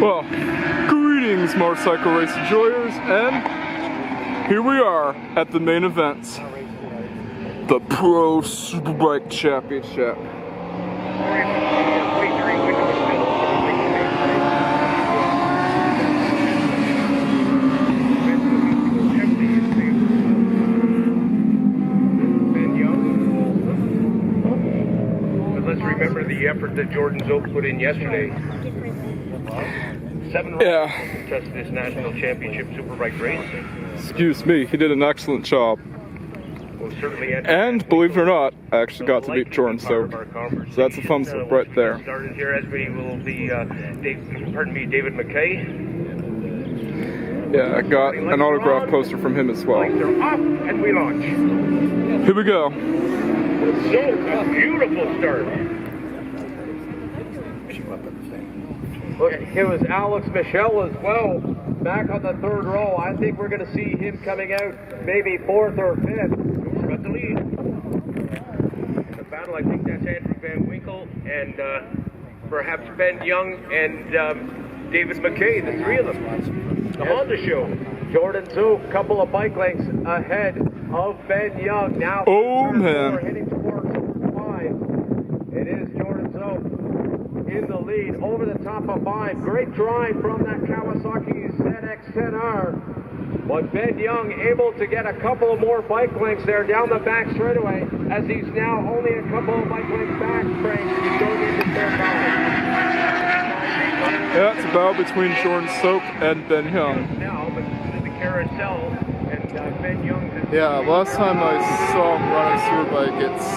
Well, greetings motorcycle race enjoyers, and here we are at the main event, the Pro Superbike Championship. Let's remember the effort that Jordan Szoke put in yesterday. 7 rounds to contest this national championship superbike race. Excuse me, he did an excellent job. Well, certainly, and believe it or not, I actually got to beat Jordan Szoke. So that's a thumbs up right there. Started here as we will be, David McKay. Yeah, I got an autograph poster from him as well. Lights are off and we launch. Here we go. Szoke, a beautiful start. Look, it was Alex Michel as well, back on the third row. I think we're going to see him coming out maybe 4th or 5th. Who's got the lead? The battle, I think that's Andrew Van Winkle and perhaps Ben Young and David McKay, the three of them. The Honda show. Jordan Szoke, couple of bike lengths ahead of Ben Young. Now, heading towards 5. It is Jordan Szoke in the lead over the top of 5. Great drive from that Kawasaki ZX-10R. But Ben Young able to get a couple of more bike lengths there down the back straightaway, as he's now only a couple of bike lengths back, Frank, going into turn 5. Yeah, it's a battle between Jordan Szoke and Ben Young. Now, but the carousel and Ben Young. Yeah, last time I saw him run a Superbike, it's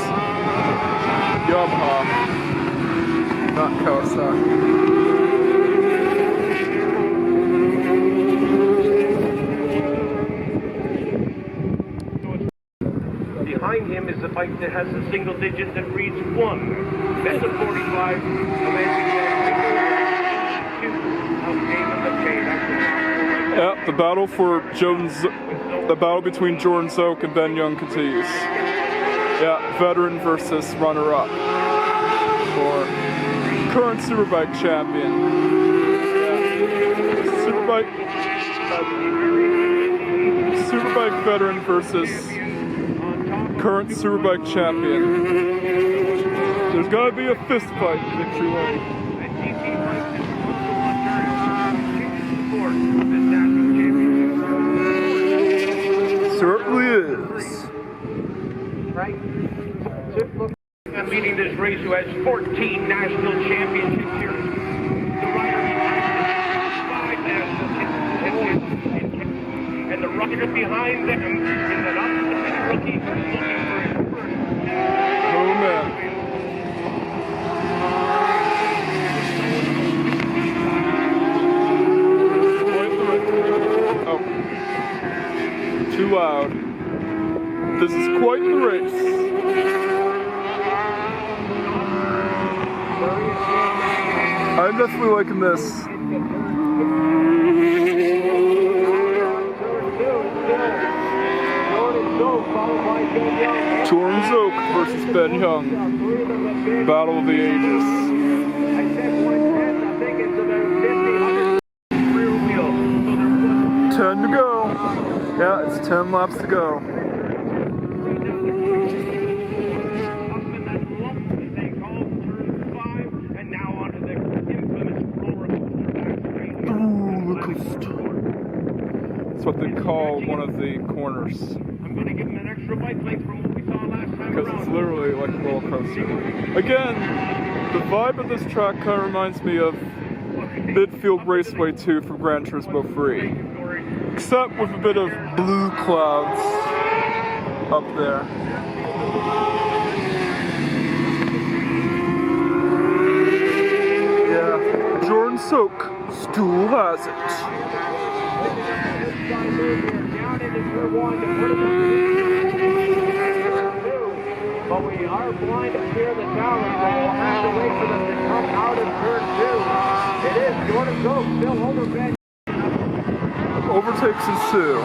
Yamaha, not Kawasaki. Behind him is a bike that has a single digit that reads 1. That's a 45. Yeah, the battle between Jordan Szoke and Ben Young continues. Yeah, veteran versus runner-up for current Superbike champion. Superbike veteran versus current Superbike champion. There's gotta be a fist fight in victory lane. Certainly is. Right? I'm leading this race, who has 14 national championships here. The rider behind 5 national championships. And the rider behind them is an up-and-coming rookie looking for his first. Oh man. Oh. Too loud. This is quite the race. I'm definitely liking this. Jordan Szoke versus Ben Young. Battle of the ages. 10 to go. Yeah, it's 10 laps to go. That's what they call one of the corners. I'm going to give him an extra bike length from what we saw last time. Because it's literally like a roller coaster. Again, the vibe of this track kind of reminds me of Midfield Raceway 2 from Gran Turismo 3. Except with a bit of blue clouds up there. Yeah, Jordan Szoke still has it. But we are blind to clear the tower, so we'll have to wait for them to come out of turn 2. It is Jordan Szoke still over Ben. Overtakes ensue.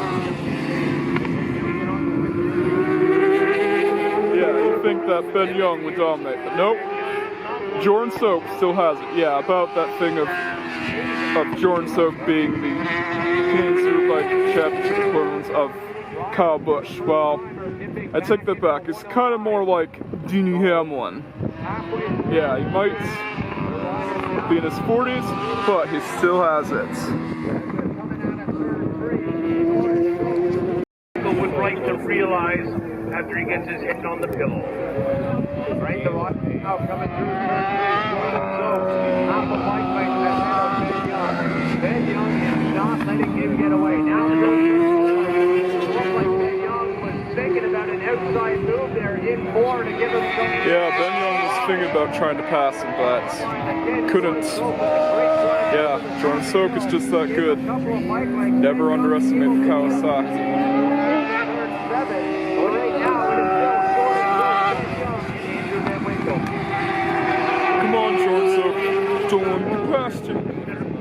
that Ben Young would dominate, but nope. Jordan Szoke still has it. Yeah, about that thing of Jordan Szoke being the Canadian Superbike Championship equivalent of Kyle Busch. Well, I take that back. It's kind of more like Denny Hamlin. Yeah, he might be in his 40s, but he still has it. Would like to realize after he gets his head on the pillow. Right, the watch now coming through. So, off the bike lane, Ben Young is not letting him get away. Now it looks like Ben Young was thinking about an outside move there in 4 to give him some. Yeah, Ben Young was thinking about trying to pass him, but couldn't. Yeah, Jordan Szoke is just that good. Never underestimate the Kawasaki. Come on, Jordan Szoke. Don't want to be past you.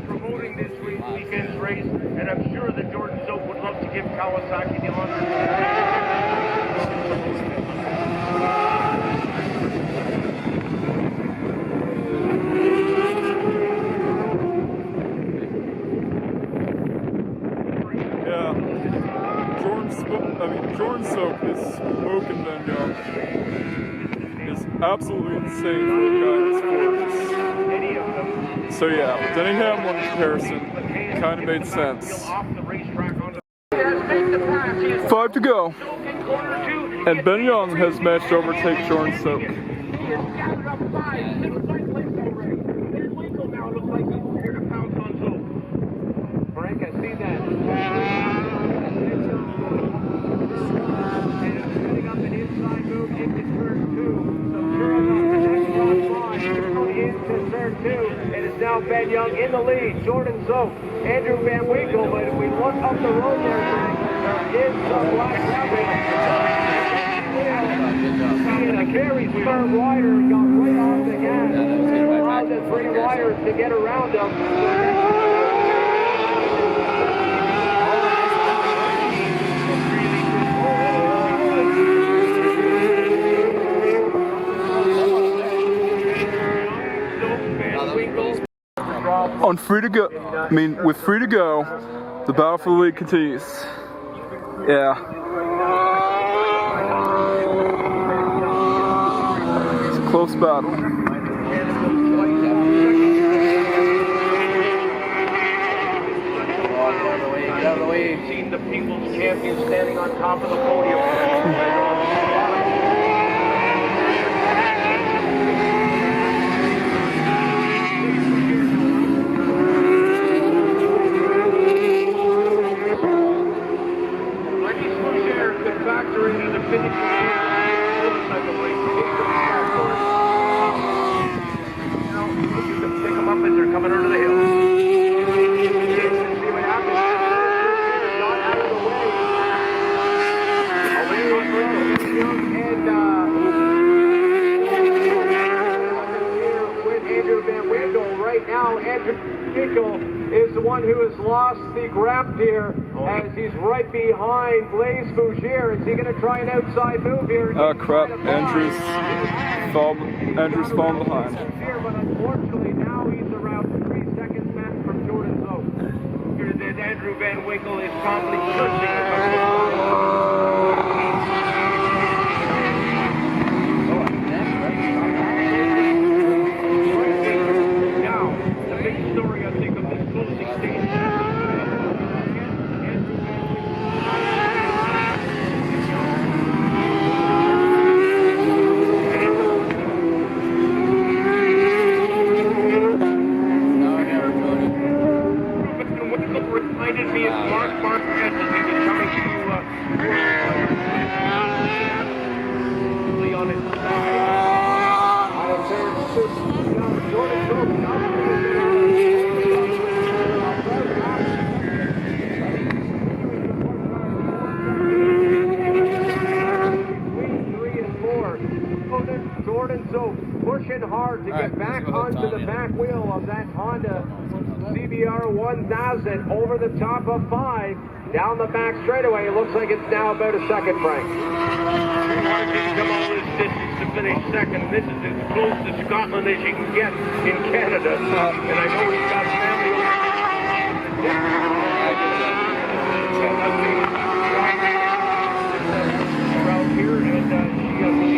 Promoting this weekend's race, and I'm sure that Jordan Szoke would love to give Kawasaki the honor. Jordan Szoke is smoking Ben Young. Is absolutely insane for a guy this force. So yeah, the Denny Hamlin comparison kind of made sense. 5 to go. And Ben Young has managed to overtake Jordan Szoke. Frank, I see that. It is now Ben Young in the lead. Jordan Szoke, Andrew Van Winkle, but if we look up the road there, there is some black traffic. And a very smart rider got right off the gas. Allowed the 3 riders to get around him. On free to go, with free to go, the battle for the lead continues. Yeah. It's a close battle. Get out of the way. You've seen the people's champion standing on top of the podium. Factoring the finish motorcycle race. You can pick them up as they're coming over the hill. See what happens. Not out of the way. With Andrew Van Winkle right now. Andrew Van Winkle is the one who has lost the grab here as he's right behind Blaise Bougier. Is he going to try an outside move here? Crap. Andrew's falling behind. But unfortunately now he's around 3 seconds back from Jordan Szoke. Here it is. Andrew Van Winkle is probably searching. Now, the big story I think of this closing stage. Reminded me of Mark Marquez as he was coming to on his side. Jordan Szoke. Jordan Szoke pushing hard to get back onto the back wheel of that Honda CBR 1000 over the top of 5 down the back straightaway. It looks like it's now about a second, Frank. Martin's come all this distance to finish second. This is as close to Scotland as you can get in Canada. And I know he's got family around here, and she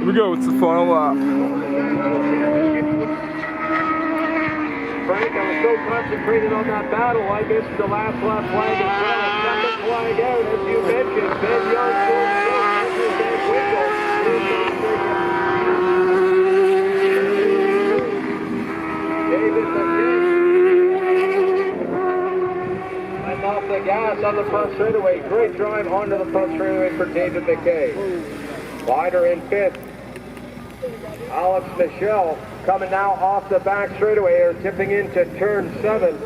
Here we go, it's the final lap. Frank, I was so concentrated on that battle, I missed the last lap flag as well. Second flag out, as you mentioned. Ben Young, Jordan Szoke, Andrew Van Winkle. David McKay. I'm off the gas on the front straightaway. Great drive onto the front straightaway for David McKay. Wider in fifth. Alex Michel coming now off the back straightaway, or tipping into turn 7.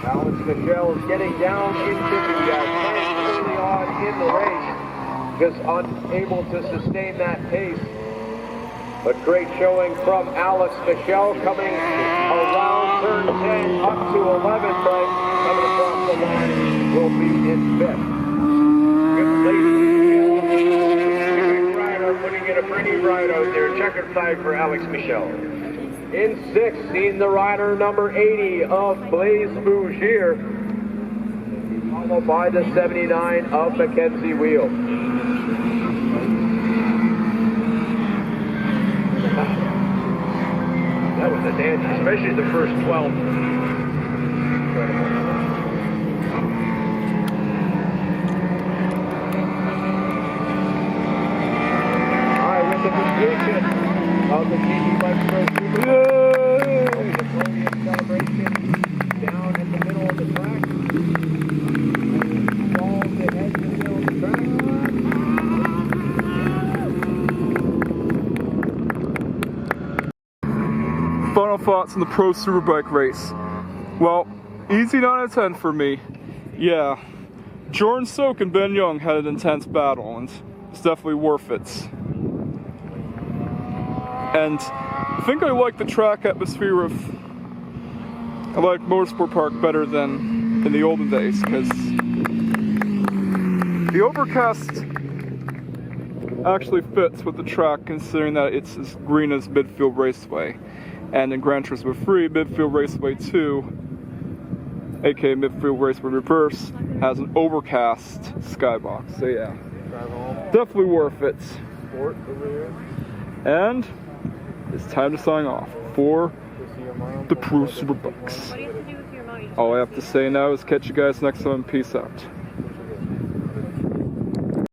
Alex Michel is getting down into the tank early on in the race, just unable to sustain that pace. But great showing from Alex Michel coming around turn 10 up to 11, Frank. Coming across the line will be in 5th. good lady. Putting in a pretty ride out there. Checkered flag for Alex Michel. In 6th, seen the rider number 80 of Blaise Bougier, followed by the 79 of Mackenzie Wheel. That was a dandy, especially the first 12. Of the CSBK Pro Superbike. The podium celebration down in the middle of the track. All the heads in the middle of the track. Final thoughts on the Pro Superbike race. Well, easy 9 out of 10 for me. Yeah, Jordan Szoke and Ben Young had an intense battle, and it's definitely worth it. And I think I like the track atmosphere of, I like Motorsport Park better than in the olden days, because the overcast actually fits with the track, considering that it's as green as Midfield Raceway. And in Gran Turismo 3, Midfield Raceway 2, aka Midfield Raceway Reverse, has an overcast skybox. So yeah, definitely worth it. And it's time to sign off for the Pro Superbikes. All I have to say now is catch you guys next time. Peace out.